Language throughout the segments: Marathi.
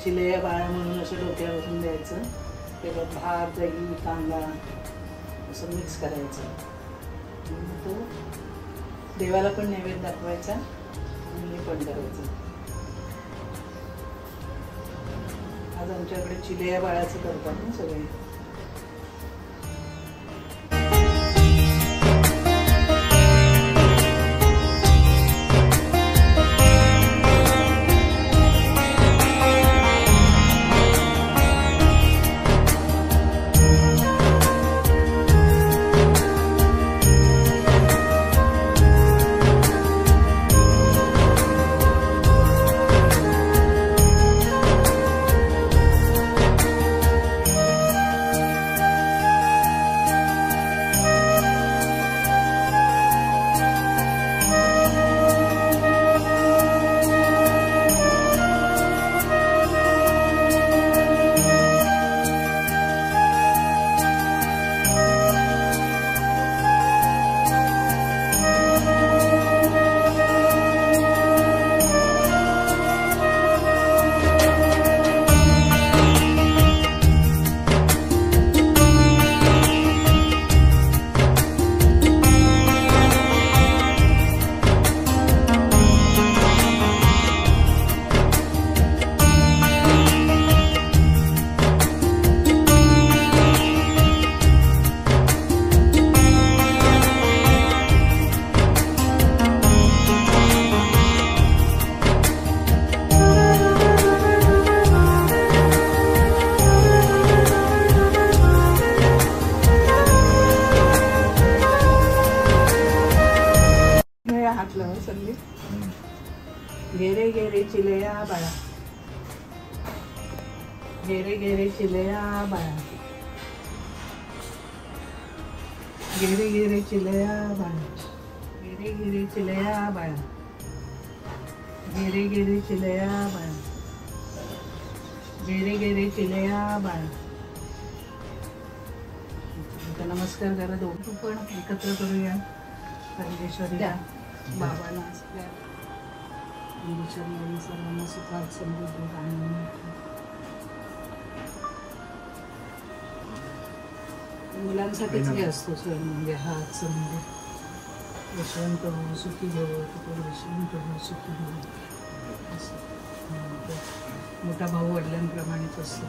चिलेया बाळा म्हणून असं डोक्यावर बसून द्यायचं. त्याच्यात भात, दही, कांदा असं मिक्स करायचं. तो देवाला पण नैवेद्य दाखवायचा आणि हे पण करायचं. आज आमच्याकडे चिलेया बाळाचं करतात ना सगळे. घेरे घेरे चिलेया बाळा, घेरे घेरे चिलेया बाळा, घेरे घेरे चिलेया बाळा, घेरे घेरे चिलेया बाळा, घेरे घेरे चिलेया बाळा, घेरे घेरे चिलेया बाळा. आता नमस्कार करा. दोघं पण एकत्र करूया. परमेश्वरीला, बाबाला, सगळ्या सर्वांना सुखात समृद्ध आनंद. मुलांसाठीच हे असतो सण म्हणजे हाच म्हणजे यशवंत हो, सुखी हो, यशवंत हो, सुखी हो. मोठा भाऊ वडिलांप्रमाणेच असतो.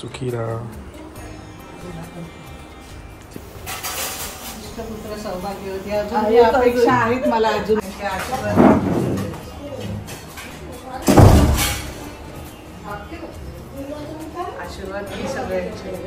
सुखी राहा. पुत्र सौभाग्यवती. अजून अपेक्षा आहेत मला. अजून आशीर्वाद घे सगळ्यांचे.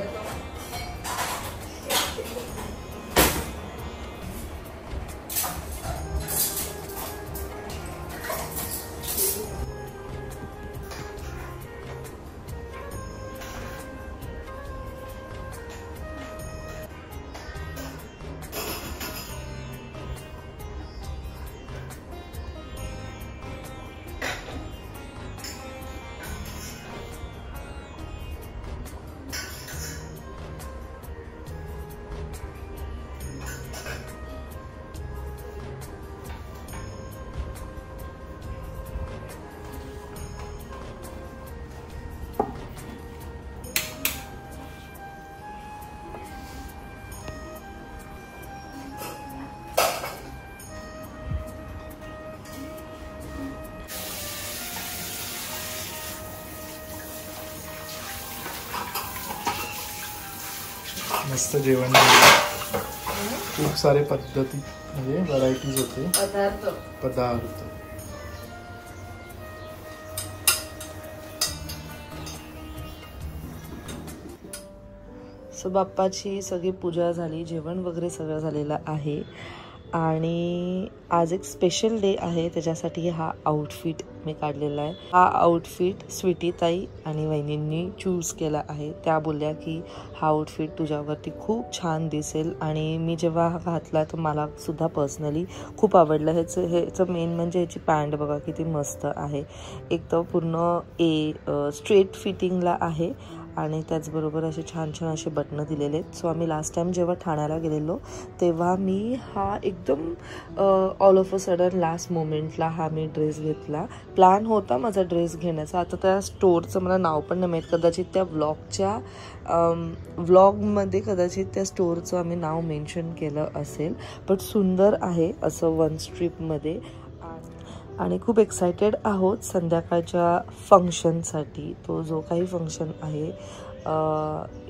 मस्त जेवण, खूप सारे पद्धती म्हणजे व्हरायटीज होते. पदार्थ सो बाप्पाची सगळी पूजा झाली, जेवण वगैरे सगळं झालेलं आहे. आणि आज एक स्पेशल डे आहे, त्याच्यासाठी हा आउटफिट मी काढलेला आहे. हा आउटफिट स्वीटी ताई आणि वहिनींनी चूज केला आहे. त्या बोलल्या की हा आउटफिट तुझ्यावरती खूप छान दिसेल. आणि मी जेव्हा हा घातला तर मला सुद्धा पर्सनली खूप आवडलं. ह्याचं मेन म्हणजे ह्याची पॅन्ट बघा किती मस्त आहे. एक तर पूर्ण स्ट्रेट फिटिंगला आहे आणि त्याचबरोबर असे छान छान असे बटणं दिलेले आहेत. सो आम्ही लास्ट टाईम जेव्हा ठाण्याला गेलेलो तेव्हा मी हा एकदम all of a sudden last मोमेंटला हा मी ड्रेस घेतला. प्लॅन होता माझा ड्रेस घेण्याचा. आता त्या स्टोअरचं मला नाव पण नाही माहीत, कदाचित त्या व्लॉगमध्ये कदाचित त्या स्टोअरचं आम्ही नाव मेन्शन केलं असेल. बट सुंदर आहे असं वन स्ट्रीपमध्ये आणि खूप एक्सायटेड आहोत संध्याकाळच्या फंक्शनसाठी. तो जो काही फंक्शन आहे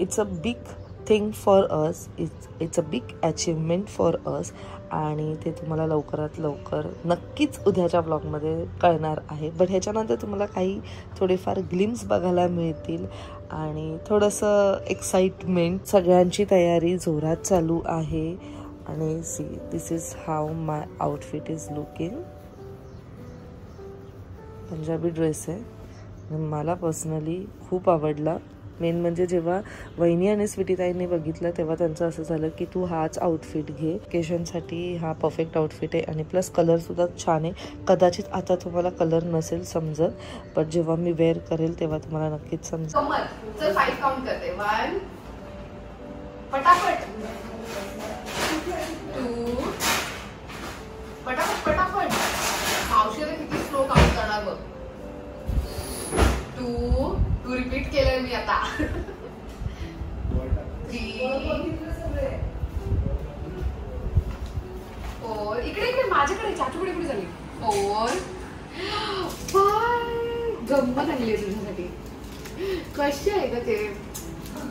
it's a big thing for us, it's a big achievement for us आणि ते तुम्हाला लवकरात लवकर नक्कीच उद्याच्या ब्लॉगमध्ये कळणार आहे. बट ह्याच्यानंतर तुम्हाला काही थोडेफार ग्लिम्स बघायला मिळतील आणि थोडंसं एक्साइटमेंट. सगळ्यांची तयारी जोरात चालू आहे आणि see this is how my outfit is looking. Punjabi dress आहे आणि मला पर्सनली खूप आवडला. मेन म्हणजे जेव्हा वहिनी आणि स्वीटीताईंनी बघितलं तेव्हा त्यांचं असं झालं की तू हाच आउटफिट घे, ओकेजनसाठी हा परफेक्ट आउटफिट आहे आणि प्लस कलरसुद्धा छान आहे. कदाचित आता तुम्हाला कलर नसेल समजत, बट जेव्हा मी वेअर करेल तेव्हा तुम्हाला नक्कीच समजेल. चल 5 काउंट करते. 1 फटाफट, 2 फटाफट फटाफट. मावशी आता किती स्लो काउंट करणार बघ. 2 रिपीट केलंय मी आता. 3 4 इकडे इकडे माझ्याकडे चाचूकडे कुठे झाली. 4 5 गंमत आणली तुझ्यासाठी. कशी आहे का ते,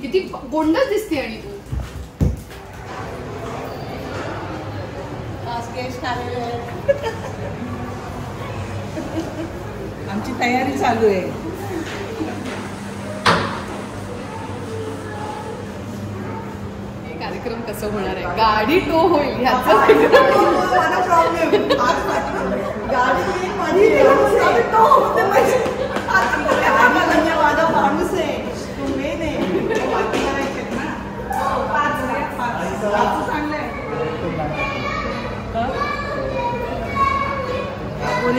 किती गोंडच दिसते. आणि तू आमची तयारी चालू आहे. कार्यक्रम कसं होणार आहे, गाडी टो होईल ह्याचा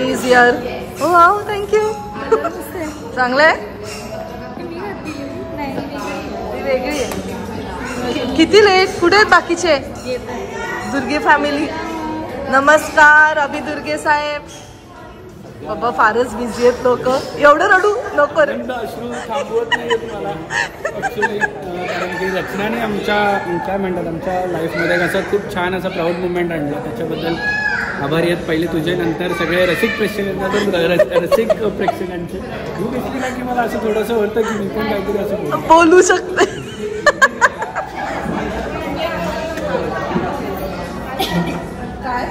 Is here. Oh wow, thank you. चांगलं आहे. वेगळी आहे. किती लेट, कुठे आहेत बाकीचे? दुर्गे फॅमिली नमस्कार. अभि दुर्गे साहेब. बाबा फारच बिझी आहेत लोक. एवढं रडू नको रे. अश्रू थांबवत नाही मला ॲक्च्युली, कारण की रचनाने काय म्हणतात आमच्या लाईफमध्ये असं खूप छान असं प्राऊड मुवमेंट आणलं. त्याच्याबद्दल आभारी आहेत पहिले तुझे, नंतर सगळे रसिक रसिक प्रेक्षकांचे. तू दिसली ना की मला असं थोडंसं होतं की मी पण काहीतरी असं बोलू शकते. काय